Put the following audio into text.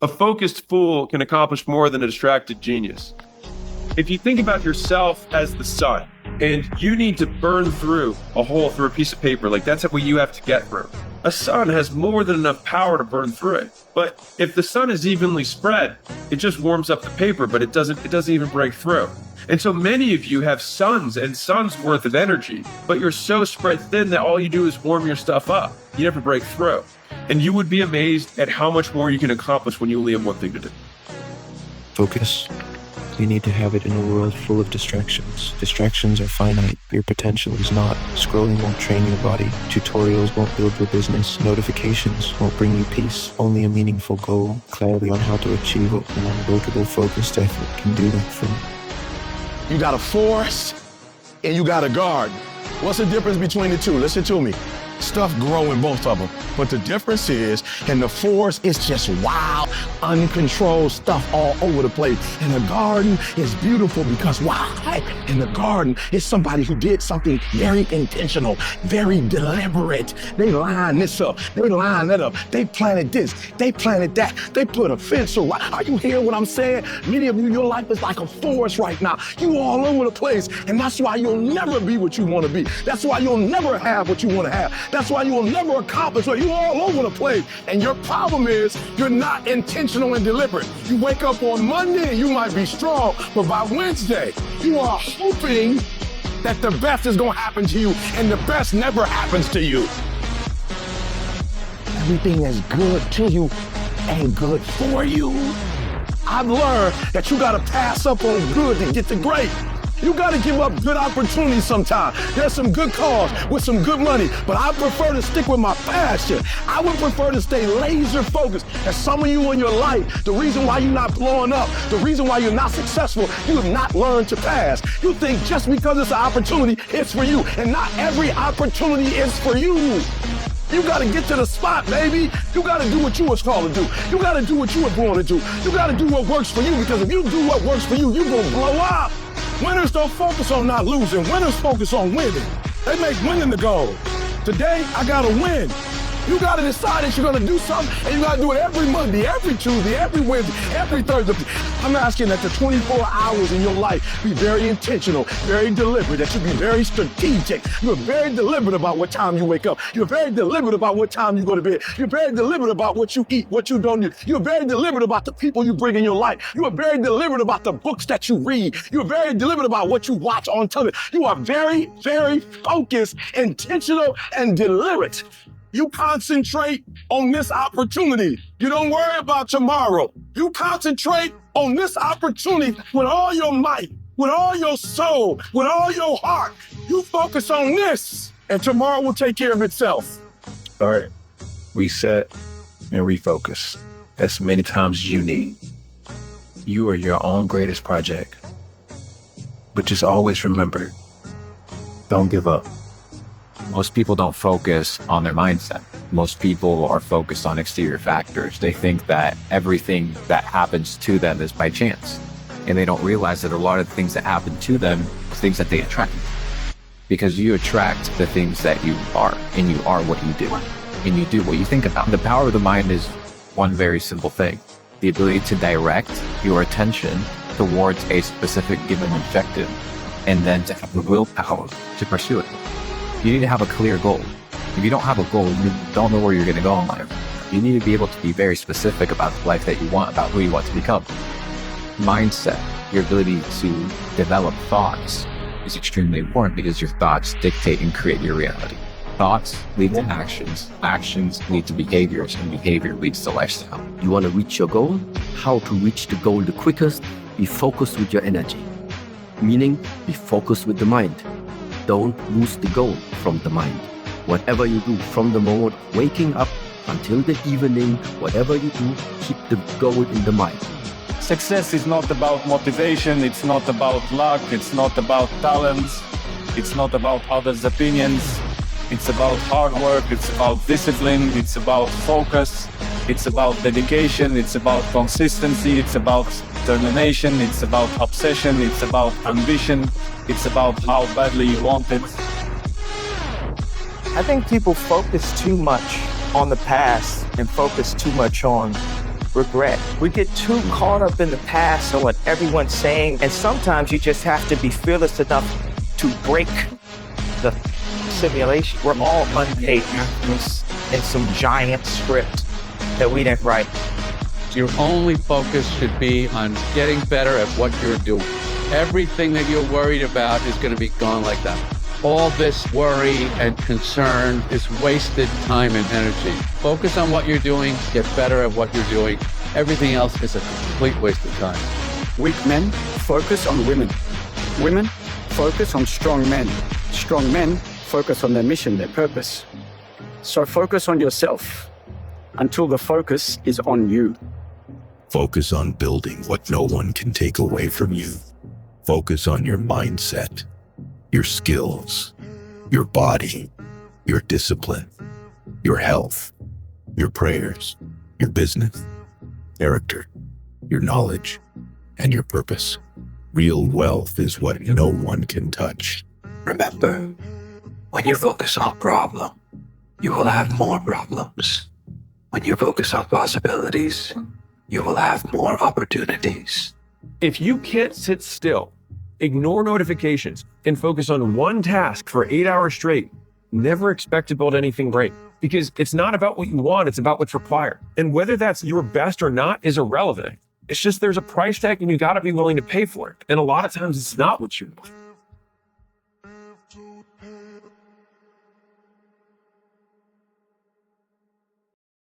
A focused fool can accomplish more than a distracted genius. If you think about yourself as the sun, and you need to burn through a hole through a piece of paper, like that's what you have to get through. A sun has more than enough power to burn through it. But if the sun is evenly spread, it just warms up the paper, but it doesn't even break through. And so many of you have suns and suns worth of energy, but you're so spread thin that all you do is warm your stuff up. You never break through. And you would be amazed at how much more you can accomplish when you only have one thing to do. Focus. You need to have it in a world full of distractions. Distractions are finite. Your potential is not. Scrolling won't train your body. Tutorials won't build your business. Notifications won't bring you peace. Only a meaningful goal, clarity on how to achieve it, and unbreakable focused effort can do that for you. You got a forest and you got a garden. What's the difference between the two? Listen to me. Stuff grow in both of them. But the difference is, in the forest, it's just wild, uncontrolled stuff all over the place. And the garden is beautiful because why? In the garden, it's somebody who did something very intentional, very deliberate. They line this up, they line that up, they planted this, they planted that, they put a fence around. Are you hearing what I'm saying? Many of you, your life is like a forest right now. You all over the place, and that's why you'll never be what you want to be. That's why you'll never have what you want to have. That's why you will never accomplish what you're all over the place. And your problem is you're not intentional and deliberate. You wake up on Monday and you might be strong, but by Wednesday, you are hoping that the best is gonna happen to you, and the best never happens to you. Everything that's good to you ain't good for you. I've learned that you gotta pass up on good to get to great. You gotta give up good opportunities sometimes. There's some good cause with some good money, but I prefer to stick with my passion. I would prefer to stay laser focused. And some of you in your life, the reason why you're not blowing up, the reason why you're not successful, you have not learned to pass. You think just because it's an opportunity, it's for you, and not every opportunity is for you. You gotta get to the spot, baby. You gotta do what you was called to do. You gotta do what you were born to do. You gotta do what works for you, because if you do what works for you, you're gonna blow up. Winners don't focus on not losing. Winners focus on winning. They make winning the goal. Today, I gotta win. You gotta decide that you're gonna do something, and you gotta do it every Monday, every Tuesday, every Wednesday, every Thursday. I'm asking that the 24 hours in your life be very intentional, very deliberate, that you be very strategic. You're very deliberate about what time you wake up. You're very deliberate about what time you go to bed. You're very deliberate about what you eat, what you don't eat. You're very deliberate about the people you bring in your life. You are very deliberate about the books that you read. You're very deliberate about what you watch on television. You are very, very focused, intentional, and deliberate. You concentrate on this opportunity. You don't worry about tomorrow. You concentrate on this opportunity with all your might, with all your soul, with all your heart. You focus on this, and tomorrow will take care of itself. All right. Reset and refocus. As many times as you need. You are your own greatest project. But just always remember, don't give up. Most people don't focus on their mindset. Most people are focused on exterior factors. They think that everything that happens to them is by chance. And they don't realize that a lot of the things that happen to them are things that they attract. Because you attract the things that you are, and you are what you do. And you do what you think about. The power of the mind is one very simple thing. The ability to direct your attention towards a specific given objective, and then to have the willpower to pursue it. You need to have a clear goal. If you don't have a goal, you don't know where you're going to go in life. You need to be able to be very specific about the life that you want, about who you want to become. Mindset, your ability to develop thoughts, is extremely important, because your thoughts dictate and create your reality. Thoughts lead to actions. Actions lead to behaviors, and behavior leads to lifestyle. You want to reach your goal? How to reach the goal the quickest? Be focused with your energy. Meaning, be focused with the mind. Don't lose the goal from the mind. Whatever you do from the moment waking up until the evening, whatever you do, keep the goal in the mind. Success is not about motivation, it's not about luck, it's not about talents, it's not about others' opinions. It's about hard work, it's about discipline, it's about focus, it's about dedication, it's about consistency, it's about determination, it's about obsession, it's about ambition, it's about how badly you want it. I think people focus too much on the past and focus too much on regret. We get too caught up in the past and what everyone's saying, and sometimes you just have to be fearless enough to break the simulation. We're all unpaid actors in some giant script that we didn't write. Your only focus should be on getting better at what you're doing. Everything that you're worried about is going to be gone like that. All this worry and concern is wasted time and energy. Focus on what you're doing, get better at what you're doing. Everything else is a complete waste of time. Weak men focus on women. Women focus on strong men. Strong men focus on their mission, their purpose. So focus on yourself until the focus is on you. Focus on building what no one can take away from you. Focus on your mindset, your skills, your body, your discipline, your health, your prayers, your business, character, your knowledge, and your purpose. Real wealth is what no one can touch. Remember, when you focus on problem, you will have more problems. When you focus on possibilities, you will have more opportunities. If you can't sit still, ignore notifications, and focus on one task for 8 hours straight, never expect to build anything great. Because it's not about what you want, it's about what's required. And whether that's your best or not is irrelevant. It's just there's a price tag and you gotta be willing to pay for it. And a lot of times it's not what you want.